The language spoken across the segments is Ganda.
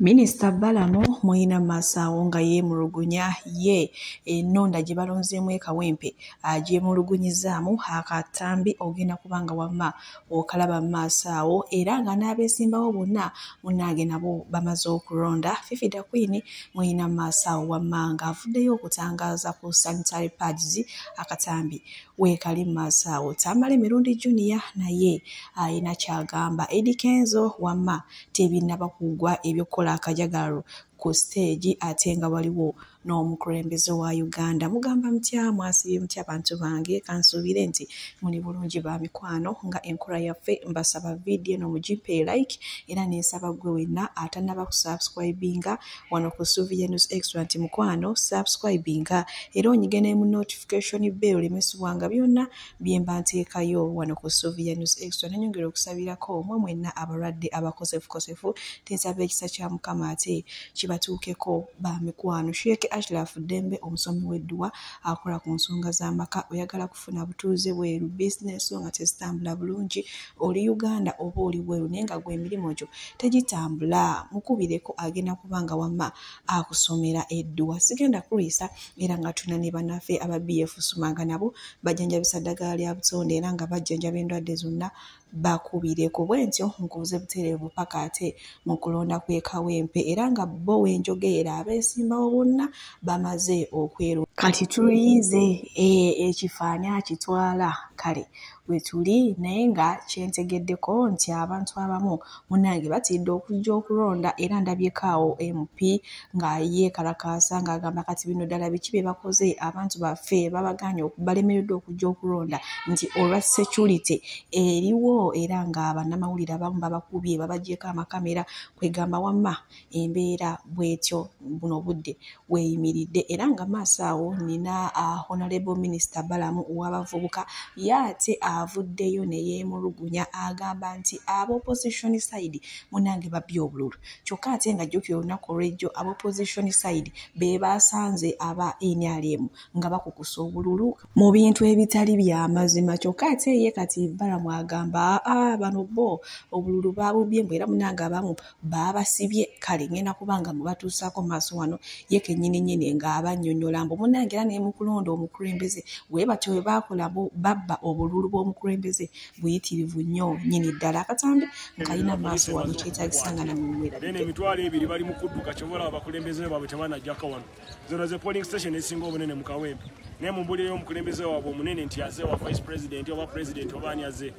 Minisita Balamu Mwina Masaawo nga yeemulugunya ye ennonda gye balonzeemu e Kawempe agyemulugunyizaamu akatambi ogenda kubanga wamma okalaba Masaawo era nga n'abeesimbawo bonna munnange nabo bamaze okulonda. Fifi the Queen Mwina Masaawo wamma ng'avuddeyo okutangaaza ku sanitary pads akatambi weekali Masaawo Tamale Mirundi Junior naye ayina kyagamba. Eddie Kenzo wamma tebinnaba kugwa ebyokukola akajagalo ku stage ate nga waliwo n'omukulembeze wa Uganda. Mugamba mutya, mwasibye mutya bantu bange? Kansuubire nti muli bulungi ba mikwano nga enkola yaffe mbasaba video no mugipe like era n'ensaba gwe wenna atannaba kusubscribinga wano ku Sylvia News Extra nti mukwano subscribinga era onyigene mu notification bell lemesibwanga byonna bye mba nteekayo wano ku Sylvia News Extra. Nanyongera okusabirako omwe mwenna abalwadde abakosefukosefu tensaba ekisa kya Mukama ate kibatuukeko ba mikwano. Sheikh Ashraf Dembe omusomi w'edduwa akola ku nsonga z'amaka oyagala kufuna butuuze bweru business nga tezitambula bulungi oli Uganda oba oli bweru naye nga gwe emirimu gyo tegitambula mukubireko agenda kubanga wamma akusomera edduwa. Sigenda kulwisa era nga tuna ne bannaffe aba BF Sumanga nabo bajjanjabisa ddagala lya butonde era nga bajjanjaba endwadde zonna bakubireko bwentyo nkubuze butereevu paka ate mu kulonda kw'e Kawempe era nga bo wenjogeera abeesimbawo bonna bamaze okweru. Kati tuliyize ekifaani akitwala kale we tuli naye nga kyentegeddeko nti abantu abamu munnange batidde okujja okulonda era ndabyekaawo MP nga yeekalakaasa ng'agamba kati bino ddala biki bye bakoze abantu baffe babaganye balemereddwa okujja okulonda nti olwa security eriwo era nga bannamawulire abamu babakubye babaggyeko amakamera kwegamba wamma embeera bwetyo buno budde weeyimiridde era nga Masaawo nina Honorable Minister Balamu ow'abavubuka ye ate avuddeyo ne yeemulugunya agamba nti ab'opposition side munnange babbye obululu kyokka ate nga jjukira olunaku olw'ejjo ab'opposition side be baasanze aba NRM nga bakukusa obululu mu bintu ebitali bya mazima kyokka ate ye kati Balamu agamba bano bo obululu babubbye mbwe era munnange abamu baabasibye kale ngenda kubanga mubatuusaako maaso wano ye kennyini nga abannyonnyola mbu munnange era ne mu kulonda omukulembeze bwe batyo bwe baakola babba obululu bw'omukulembeze buyitirivu nnyo nnyini ddala akatambi ng'alina maaso wano kyetagisa nga namuwera emitwalo ebiri bali mu kudduka kyobola abakulembeze baabwe tebanajjako wano zino ze polling station ezisinga obunene mu Kawempe naye mu mbulire y'omukulembeze waabwe omunene nti aze wa vice president oba president oba ani aze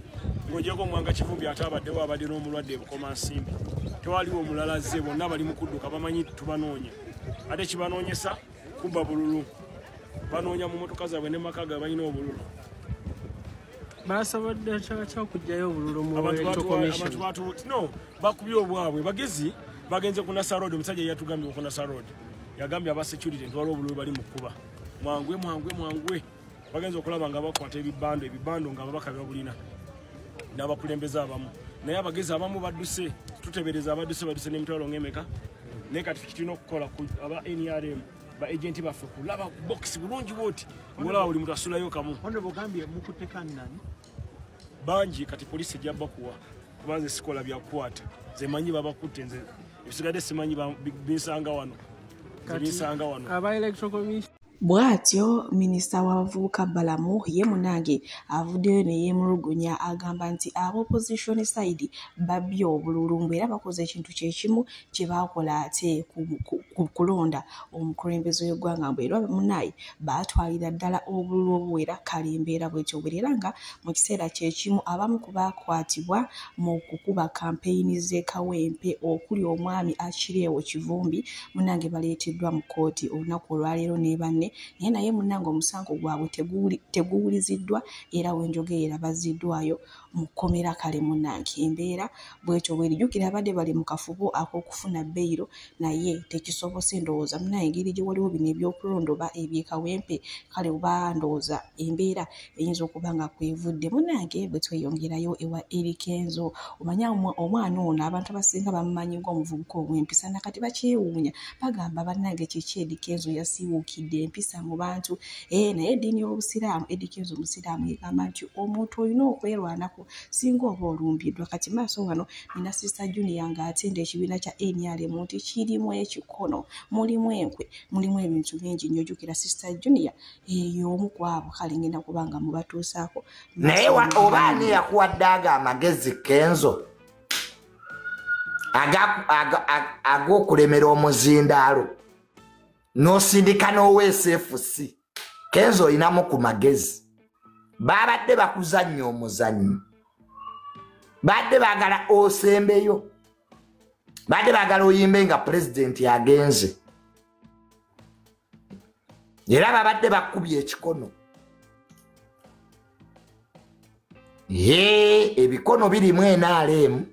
ng'ogyeko Mwanga Kivumbi ate abaddewo abadde n'omulwadde Bukoma Nsimbi tewaliwo omulala azze bonna bali mu kudduka bamanyi tubanoonya ate kibanoonyesa kubba bululu banoonya mu motoka zaabwe ne maka gaabwe balina obululu basabadde kyakujjayo obululu mu abantu no bakubye obwabwe bagezi bagenze ku Nasa Road omusajja yatugambye ku Nasa Road yagambye aba security ntwala obululu bali mu kuba mwangwe bagenze okulaba nga bakwata ebibando nga babaka babulina n'abakulembeze abamu naye abagezi abamu badduse tutebereza badduse n'emitwalo ng'emeka naye kati kitulina okukola aba NRM ba agenti baffe kulaba box bulungi bwoti ngolaba buli muntu asulayo kamu bogambye mukutekani nani banji kati polisi ejjaba kuwa kubanze sikola byakukwata zemanyi babakutte nze ebisigadde simanyi binsanga wano aba electoral commission. Bw'atyo minisita w'abavubuka Balamu ye munnange avuddeyo ne yeemulugunya agamba nti ab'opposition side babbye obululu era bakoze ekintu kyekimu kye baakola ate ku kulonda omukulembeze w'eggwanga mbwe era munnaye baatwalira ddala obululu obuwera kale embeera bwetyo era nga mu kiseera kyekimu abamu ku baakwatibwa mu kukuba kampeyini z'e Kawempe okuli omwami Akireewo Kivumbi munnange baleeteddwa mu kkooti olunaku olwaleero ne banne naye munnange omusango gwabwe teguwuliziddwa era wenjogeera baziddwayo mu kkomera kale munnange embeera bwetyo bwerijjukira abadde bali mu kafubo ak'okufuna beyiro naye tekisobose ndowooza munnange engeri gye waliwo bino ebyokulondoba eby'e Kawempe kale oba ndowooza embeera eyinza okuba nga kwevudde munnange bwe tweyongerayo ewa Eddie Kenzo omanya omwana ono abantu abasinga bamumanyi ng'omuvubuka ow'empisa nakati bakyewuunya bagamba bannange kiki Eddie Kenzo yasiiwuukidde empisa empisa mu bantu naye eddiini y'obusiraamu Kenzo omusiraamu egamba nti omuntu olina okwerwanako singa oba olumbiddwa. Kati maaso wano nina Sister Junior ng'atenda ekibiina kya NRM nti kirimu ekikono mulimu enkwe mulimu ebintu bingi nnyo. Jjukira Sister Junior y'omu ku abo kale ngenda kubanga mubatuusaako naye oba ani yakuwadde amagezi Kenzo ag'okulemera omuzindaalo n'osindika n'oweesa FUC. Kenzo olinamu ku magezi. Babadde bakuzannya omuzannyo, badde baagala osembeyo, badde baagala oyimbe nga pulezidenti agenze, era babadde bakubye ekikono. Ebikono birimu NRM,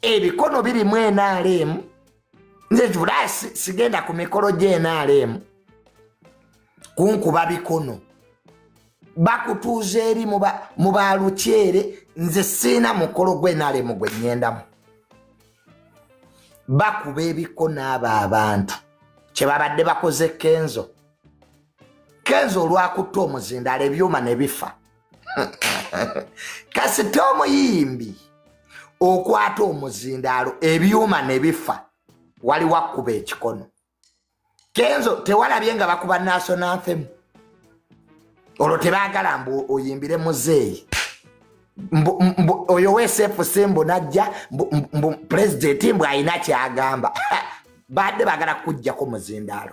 ebikono birimu NRM. Nze jula sigenda ku mikolo gy'NRM kunkuba bikono bakutuuza eri mu balukyere. Nze siina mukolo gw'NRM gwe ngendamu. Bakuba ebikono abo abantu kye babadde bakoze Kenzo. Kenzo olwakutta omuzindaalo ebyuma ne bifa. Kasita omuyimbi okwata omuzindaalo ebyuma ne bifa wali wakuba ekikono. Kenzo tewalabye nga bakuba national anthem. Olwo tebaagala mbu oyimbire muzeeyi. Oyo weesa FUC mbu najja mbu pulezidenti mbu alina kyagamba. Badde baagala kuggyako muzindaalo.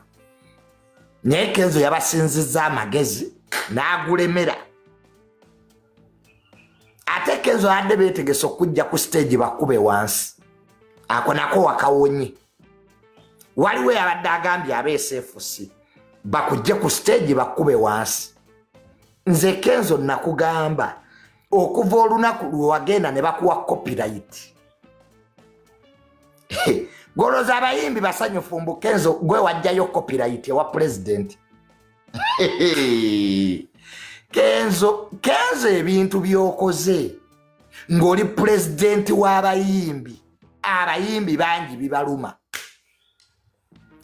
Naye Kenzo yabasinzizza amagezi n'agulemera. Ate Kenzo adde beetegese okujja ku stage bakube wansi. Ako nako wakawonye. Waliwo yabadde agambye abeesa FUC bakujje ku stage bakube wansi. Nze Kenzo nakugamba okuva olunaku lwe wagenda ne bakuwa copyright. Goloza abayimbi basanyufu mbu Kenzo gwe wajjayo copyright ewa president. Kenzo ebintu byokoze ng'oli president w'abayimbi, abayimbi bangi bibaluma.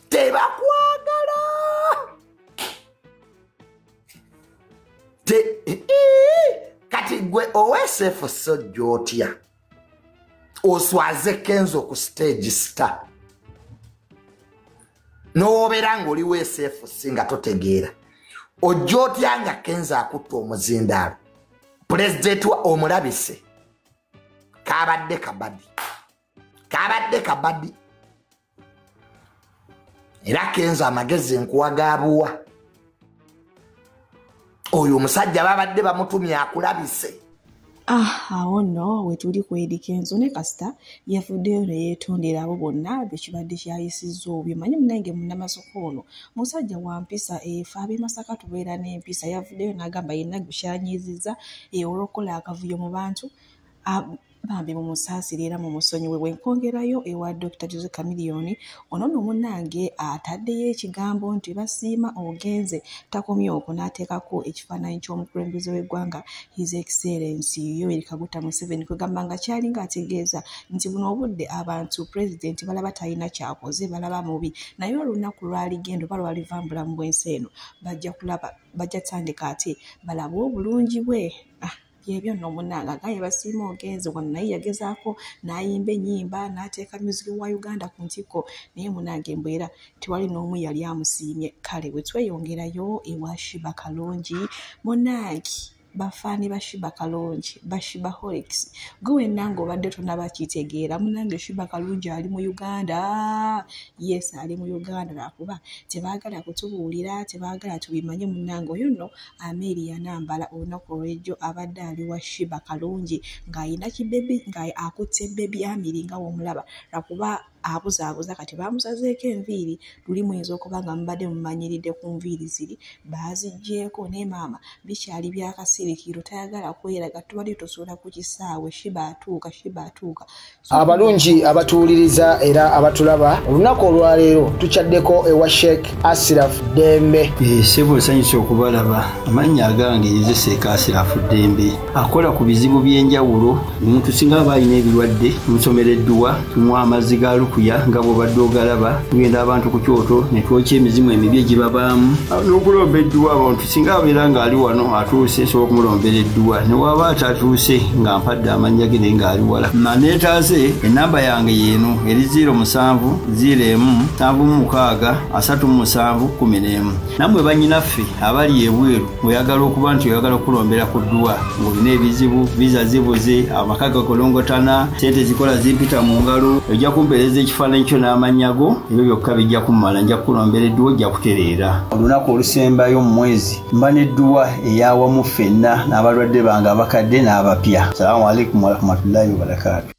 Tebakwagala. Kati gwe oweesa FUC gy'otya oswaze Kenzo ku stage star n'obeera ng'oli weesa FUC nga totegeera. Ojja otya nga Kenzo akutta omuzindaalo pulezidenti wa omulabise kabadde kabadi. Era Kenzo amagezi nkuwagaabuwa. Oyo omusajja babadde bamutumya akulabise. Awo nno we tuli ku Kenzo ne kasita yavuddeyo ne yeetondera abo bonna bekibadde kyayisizza obyo. Manyi munange munnamasoko ono musajja wa mpisa efa ab'e Masaka tubeera n'empisa. Yavuddeyo n'agamba yenna gushanyiizizza olw'okukola akavuyo mu bantu bambi mumusaasire era mumusonyiwe. Bwenkongerayo ewa Dr. Jose Chameleone ono nno munnange ataddeyo ekigambo nti basiima ogenze takomye okwo n'ateekako ekifaananyi ky'omukulembeze w'eggwanga His Excellency Yoweri Kaguta Museveni kwegamba nga kyalinga ategeeza nti buno obudde abantu pulezidenti balaba talina kyakoze balaba mubi, naye olunaku lwaligenda oba lwalivambula mu bwensi eno bajja tandika ate balaba obulungi bwe. Yebyo nno munnanga gaye basiima ogenze wano naye yagezaako n'ayimba ennyimba n'ateeka music wa Uganda ku ntikko naye munnange mbwera tewali n'omu yali amusiimye. Kale bwe tweyongerayo ewa Shiba Kalonji munnange bafaani ba Shiba Kalonji ba Shibaholics gwe wenna ng'obadde tonnabakitegeera munnange Shiba Kalonji ali mu Uganda. Yes, ali mu Uganda lwakuba tebaagala kutubuulira tebaagala tubimanye munnange. Oyo nno Ameeri yanambala olunaku olw'ejjo abadde ali wa Shiba Kalonji ng'ayina kibebi nga akutte bebi Ameeri nga w'omulaba lwakuba abuzaabuza kati bamusazeeko enviiri luli muyinza okuba nga mubadde mumanyiridde ku nviiri ziri baaziggyeko ne maama bikyali byakasirikiro tayagala kweraga tubadde tusuula ku kisaawe Shiba atuuka. Abalungi abatuwuliriza era abatulaba olunaku olwaleero tukyaddeko ewa Sheikh Ashraf Dembe. Sebo nsanyusa okubalaba. Amannya agange ye Sheikh Ashraf Dembe akola ku bizibu by'enjawulo. Omuntu singa aba alina ebirwadde tumusomereddwa tumuwa amazzi ga kuya nga bw'obadde ogalaba tugenda abantu ku kyoto ne twokya emizimu emibi egibabaamu n'okulomba edduwa abantu singa abeera ng'ali wano atuuse sobola okumulombera edduwa ne waba atatuuse nga mpadde amannya ge naye ng'ali wala neetaase ennamba yange yeeno eri 0707363711 nammwe bannyinaffe abali ebweru oyagala okuba nti oyagala okulombera ku dduwa ng'olina ebizibu viza zibuze amaka gakolongotana sente zikola zimpita mu ngalo ojja kumpeereza ekifaananyi kyo n'amannya go ebyo byokka bijja kummala nja kukulombera edduwa ojja kutereera olunaku olusembayo mu mwezi mba n'edduwa eyawamu ffenna n'abalwadde bange abakadde n'abapya. Salaamu alaikum warahmatullahi wabarakatu.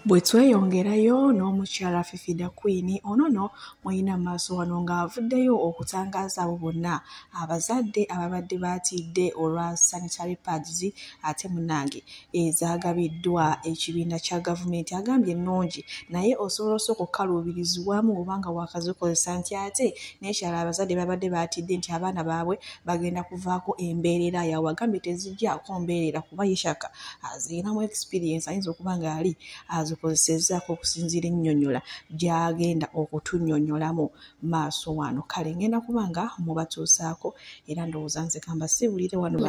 Bwe tweyongerayo n'omukyala Fifida Queen ono mwalina maaso wano ng'avuddeyo okutangaaza abo bonna abazadde ababadde baatidde olwa sanitary pads ate munange ezaagabiddwa ekibiina kya gavumenti agambye ennungi naye osobola okukaluubirizibwamu obanga wakazikozesa nti ate n'ekyala abazadde babadde baatidde nti abaana baabwe bagenda kuvaako embeerera yawe agambye tezijjaako mbeerera kuba yeshaka azirinamu experience ayinza okuba ng'ali azikozesezzaako okusinziira ennyonnyola gy'agenda okutunnyonnyolamu maaso wano kale ngenda kuba nga mubatuusaako era ndowooza nze kamba siwulire wano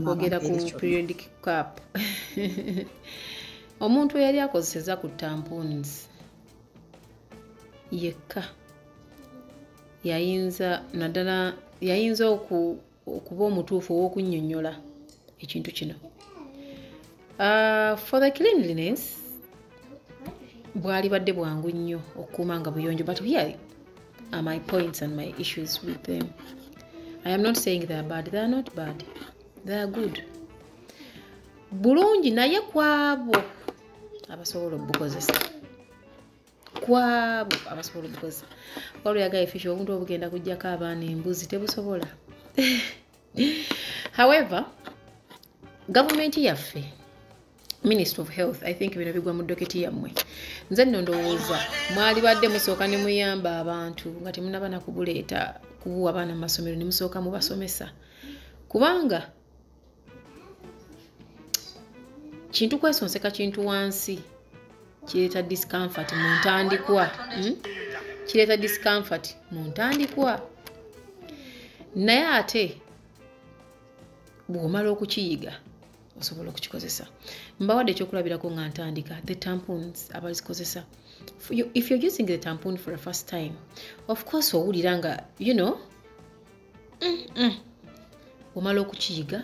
kwogera ku periodic cap omuntu yali akozeseza ku tampons yekka yayinza okuba omutuufu ow'okunnyonnyola ekintu kino. For the cleanliness bwali badde bwangu nnyo okukuuma nga buyonjo, but here are my points and my issues with them. I am not saying they are bad. They are not bad. They are good. Bulungi naye kwabo abasobola obukozesa. Waliwo yagaye fisho obuntu obugenda kujjako abaana embuzi tebusobola. However, gavumenti yaffe Ministry of Health, I think bino bigwa mu doketi yammwe. Nze nno ndowooza mwali badde musooka ne muyamba abantu nga temunaba na kubuleeta kubuwa abaana mu masomero ne musooka mubasomesa. Kubanga kintu kwesonseka kintu wansi kireeta discomfort mu ntandikwa. Kireeta discomfort mu ntandikwa. Naye ate bw'omala okukiyiga osobola okukikozesa. Mbawadde ekyokulabirako nga ntandika the tampons abazikozesa. If you're using the tampon for the first time, of course owulira nga omala okukiyiga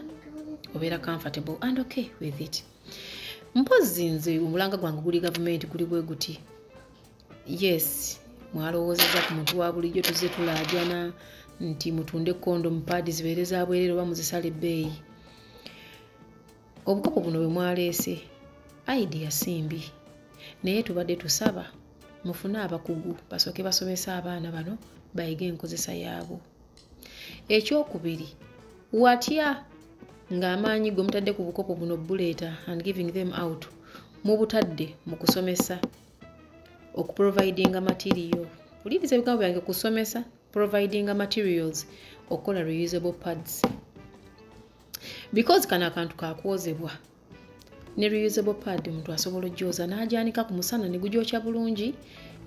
obeera comfortable and okay with it. Mpozi nze omulanga gwange guli gavumenti guli bwe guti. Yes, mwalowoozezza ku muntu wa bulijjo tuzze tulaajana nti mutunde condom pads zibeere za bwerere oba muzisale ebbeeyi. Obukopo buno bwe mwaleese idea simbi naye tubadde tusaba mufune abakugu basooke basomesa abaana bano bayige enkozesa yaabo. Ekyokubiri, watya ng'amaanyi gwe mutadde ku bukopo buno buleeta and giving them out mu butadde mu kusomesa okuprovidinga material. Uliriza ebigambo byange kusomesa providinga materials okukola reusable pads. Because kana akantu kakwozebwa ne reusable pad omuntu asobola ojjooza n'agyanika ku musana ne gugyokya bulungi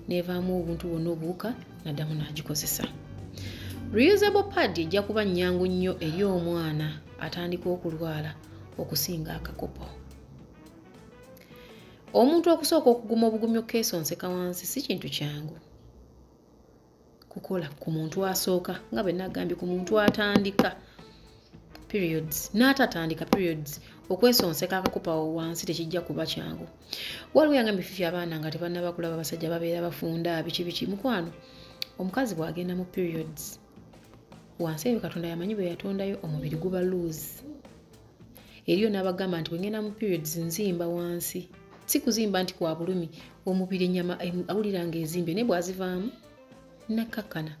nevaamu obuntu bwonna obuwuka naddamu n'agikozesa. Reusable pad ejja kuba nnyangu nnyo eri omwana atandika okulwala okusinga akakopo. Omuntu okusooka okuguma obugumyo keesonseka wansi si kintu kyangu kukola ku muntu asooka nga bwe nagambye ku muntu atandika periods n'atatandika periods okwesonseka akakopa wansi tekijja kuba kyangu. Waliwo yangambye Fifi abaana nga tebannaba kulaba basajja babeera bafunda biki mukwano. Omukazi bw'agenda mu periods wansi eyo Katonda yamanyi bwe yatondayo omubiri guba loose. Eriyo n'abagamba nti bwengenda mu periods nzimba wansi. Si kuzimba nti kwa bulumi omubiri ennyama awulira ng'ezimbye naye bw'azivaamu nakkakkana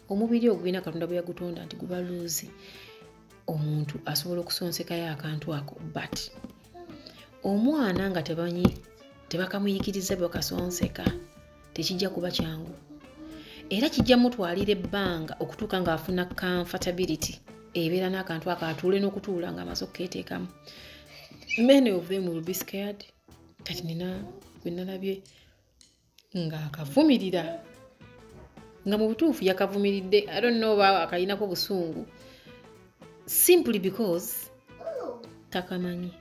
omubiri ogulina Katonda bwe yagutonda nti guba loose. Omuntu asobola okusonsekayo akantu ako, but omwana nga tebakamuyigiriza bakasonseka tekijja kuba kyangu era kijja mutwalira ebbanga okutuuka ng'afuna comfortability ebeera n'akantu akatuule n'okutuula nga amaze okukeeteekamu. Many of them will be scared. Kati nina bwe nalabye nga akavumirira nga mu butuufu yakavumiridde. I don't know ba akalinako busungu simply because takamanyi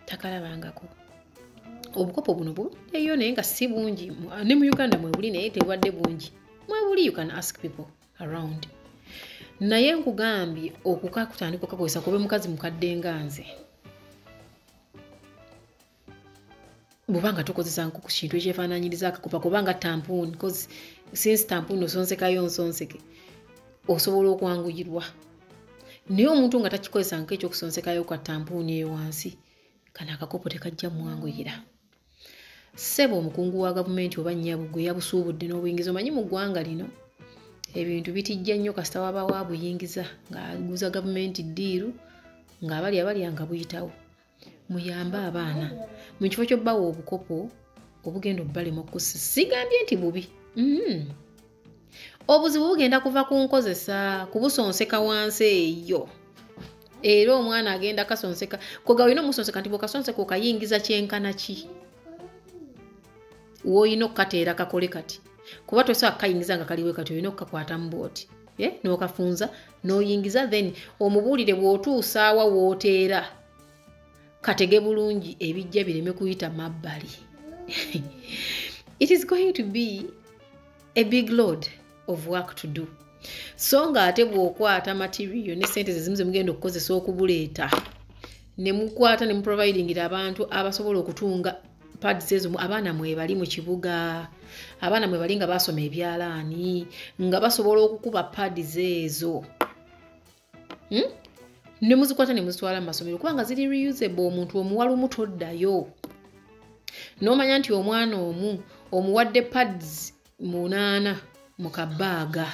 takalabangako. Obukopo buno buluddeyo naye nga si bungi ne mu Uganda mwebuli naye tebwadde bungi mwebuli. You can ask people around. Naye nkugambye okukakutandika okakozesa kube mukazi mukadde nga nze bubanga tukozesa nku ku kintu ekyefaananyiriza akakupa kubanga tampoon because since tampoon osonsekayo nsonseke osobola okwanguyirwa. Naye omuntu nga takikozesa nku ekyokusonsekayo kwa tampoon eyo wansi kana akakopo tekajja mwanguyira. Ssebo omukungu wa gavumenti oba nnyabugwe yabusuubudde n'obuyingiza. Omanyi mu ggwanga lino ebintu bitijja nnyo kasita waba wabuyingiza ng'aguza gavumenti ddiiru ng'abalya nga buyitawo. Muyambe abaana mu kifo ky'obbawa obukopo obugenda obbalema okussa. Sigambye nti bubi. Obuzibu bugenda kuva ku nkozesa kubusonseka wansi eyo. Era omwana agenda kasonseka koga olina omusonseka nti bw'okasonseka okayingiza kyenkana ki woyina okukateera kakole kati kuba tosobola kukayingiza nga kaliwe kati olina okukakwata mu booti n'okafunza n'oyingiza then omubuulire bw'otuusa awa wooteera katege bulungi ebijja bireme kuyita mabbali. It is going to be a big load of work to do. So nga ate bw'okwata material ne sente zezimu ze mugenda okukozesa okubuleeta ne mukwata ne muprovidingira abantu abasobola okutunga pads ezo. Abaana mwe bali mu kibuga, abaana mwe bali nga basoma ebyalaani nga basobola okukuba pads ezo ne muzikwata ne muzitwala mu masomero kubanga ziri reusable. Omuntu omuwala omutoddayo n'omanya nti omwana omuwadde pads 8 mu kabaaga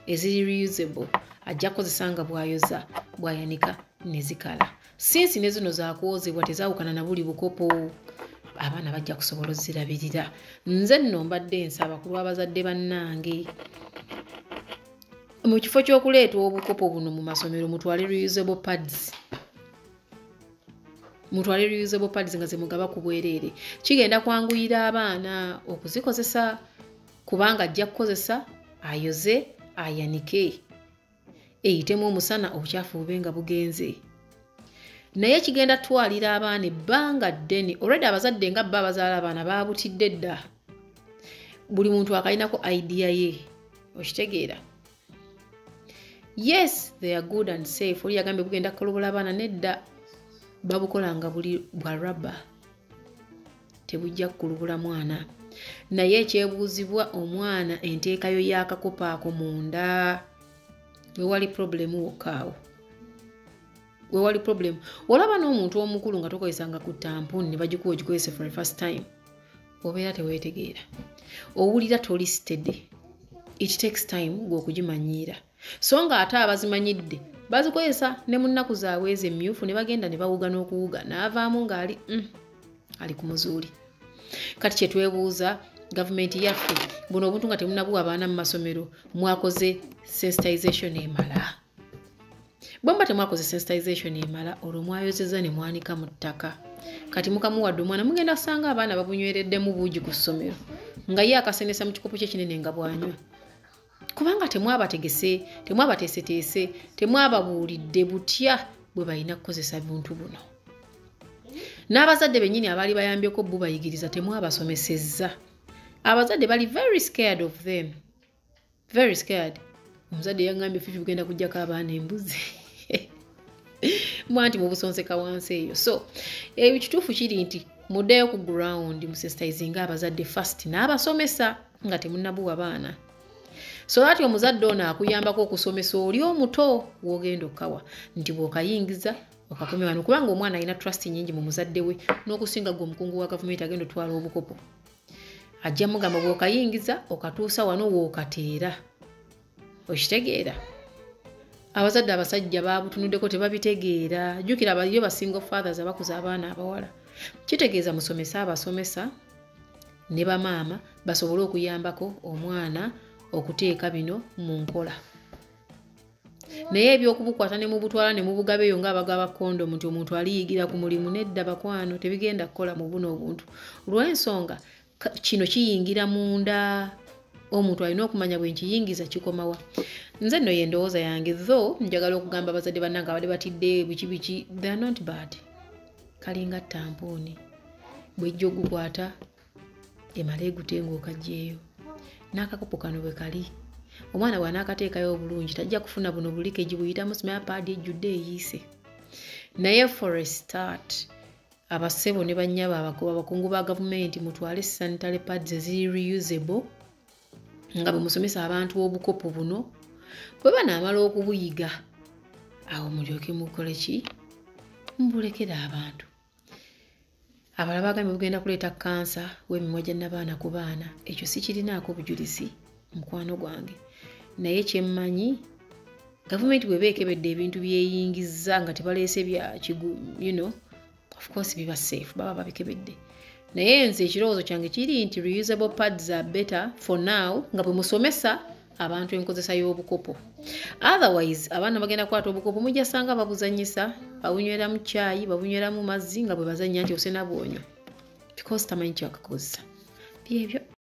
eziri reusable ajja kukozesa nga bw'ayoza bw'ayanika ne zikala. Sinsi ne zino zakwozebwa tezaawukana na buli bukopo abaana bajja kusobola ozirabirira. Nze nno mbadde nsaba ku lw'abazadde bannange mu kifo ky'okuleeta obukopo buno mu masomero mutwale reusable pads. Mutwale reusable pads nga ze mugaba ku bwereere. Kigenda kwanguyira abaana okuzikozesa kubanga ajja kukozesa ayoze ayanike eyitemu omusana obukyafu bube nga bugenze. Naye kigenda twalira abaana ebbanga ddene. Already abazadde nga bba abazaala abaana baabutidde dda. Buli muntu akalinako idea ye. Okitegeera? Yes, they are good and safe. Oli yagambye bugenda kukolobola abaana nedda babukolanga buli bwa rubber. Tebujja kukulubula mwana. Naye ekyebuuzibwa omwana enteekayo y'akakopo ako munda we wali problem wokkaawo. We wali problem. Olaba n'omuntu omukulu nga tokozesanga ku tampoon ne bagikuwa ogikozese for the first time. Obeera teweetegeera. Owulira toli steady. It takes time gw'okugimanyiira. So nga ate abazimanyidde bazikozesa ne mu nnaku zaabwe ez'emmyufu ne bagenda ne bawuga n'okuwuga n'avaamu ng'ali ali ku muzuuli. Kati kye twebuuza gavumenti yaffe buno obuntu nga temunabuwa abaana mu masomero mwakoze sensitization emala. Bwamba temwakoze sensitization emala olwo mwayozeza ne mwanika mu ttaka. Kati mukamuwadde omwana mugenda kusanga abaana babunywereddemu buugi ku ssomero nga ye akasenesa mu kikopo kye kinene nga bwanywa. Kubanga temwabategese, temwabateeseteese, temwababuulidde butya bwe balina kukozesa bintu buno. N'abazadde bennyini abaali bayambyeko bo bayigiriza temwabasomesezza. Abazadde bali very scared of them. Very scared. Omuzadde yangambye fifi bugenda kujjako abaana embuzi. Mwanti mubusonseka wansi eyo. So, ekituufu kiri nti muddeyo ku ground musensitizinga abazadde first n'abasomesa nga temunnabuwa baana. So ati omuzadde ono akuyambako okusomesa oli omuto wogenda okawa nti bw'okayingiza okakomya wano kubanga omwana alina trust nyingi mu muzadde we n'okusinga gwe omukungu wa gavumenti agenda otwala obukopo. Ajja mugamba bw'okayingiza okatuusa wano wookateera. Okitegeera? Abazadde abasajja baabutunuddeko tebabitegeera. Jjukira abaliyo ba single fathers abakuza abaana abawala. Kitegeeza musomesa abasomesa ne bamaama basobole okuyambako omwana okuteeka bino mu nkola. Naye ebyokubukwata ne mubutwala ne mubugabeeyo ng'abagaba kondomu nti omuntu aliyigira ku mulimu nedda bakwano tebigenda kukola mu buno obuntu. Lw'ensonga kino kiyingira munda omuntu alina okumanya bwe nkiyingiza kikomawa. Nze nno ye ndowooza yange, though njagala okugamba abazadde bannanga abadde batidde biki they are not bad. Kalinga tampooni bwejja ogukwata emala egutenga okagyeyo n'akakopo kano bwe kali omwana bw'anaakateekayo obulungi tajja kufuna buno bulikeji buyitamu smile pad ejjudde eyiise. Naye for a start abasebo ne bannyaba abakungu ba gavumenti mutwale sanitary pads eziri reusable nga bwe musomesa abantu obukopo buno bwe banaamala okubuyiga awo mulyoke mukole ki mbulekera abantu. Abalala bagambye bugenda kuleeta kansa w'emimwa gya nabaana ku baana. Ekyo si kirinaako bujulizi mukwano gwange, naye kyemmanyi gavumenti bwe beekebedde ebintu byeyingizza nga tebaleese bya of course biba safe, baba babikebedde. Naye nze ekirowoozo kyange kiri nti reusable pads are better for now nga bwe musomesa abantu enkozesa y'obukopo. Otherwise abaana bagenda kwata obukopo mujja sanga babuzanyisa, babunywera mu caayi, babunywera mu mazzi nga bwe bazannya nti osena bwonywa because tamanyi kyakakozesa. Byebyo.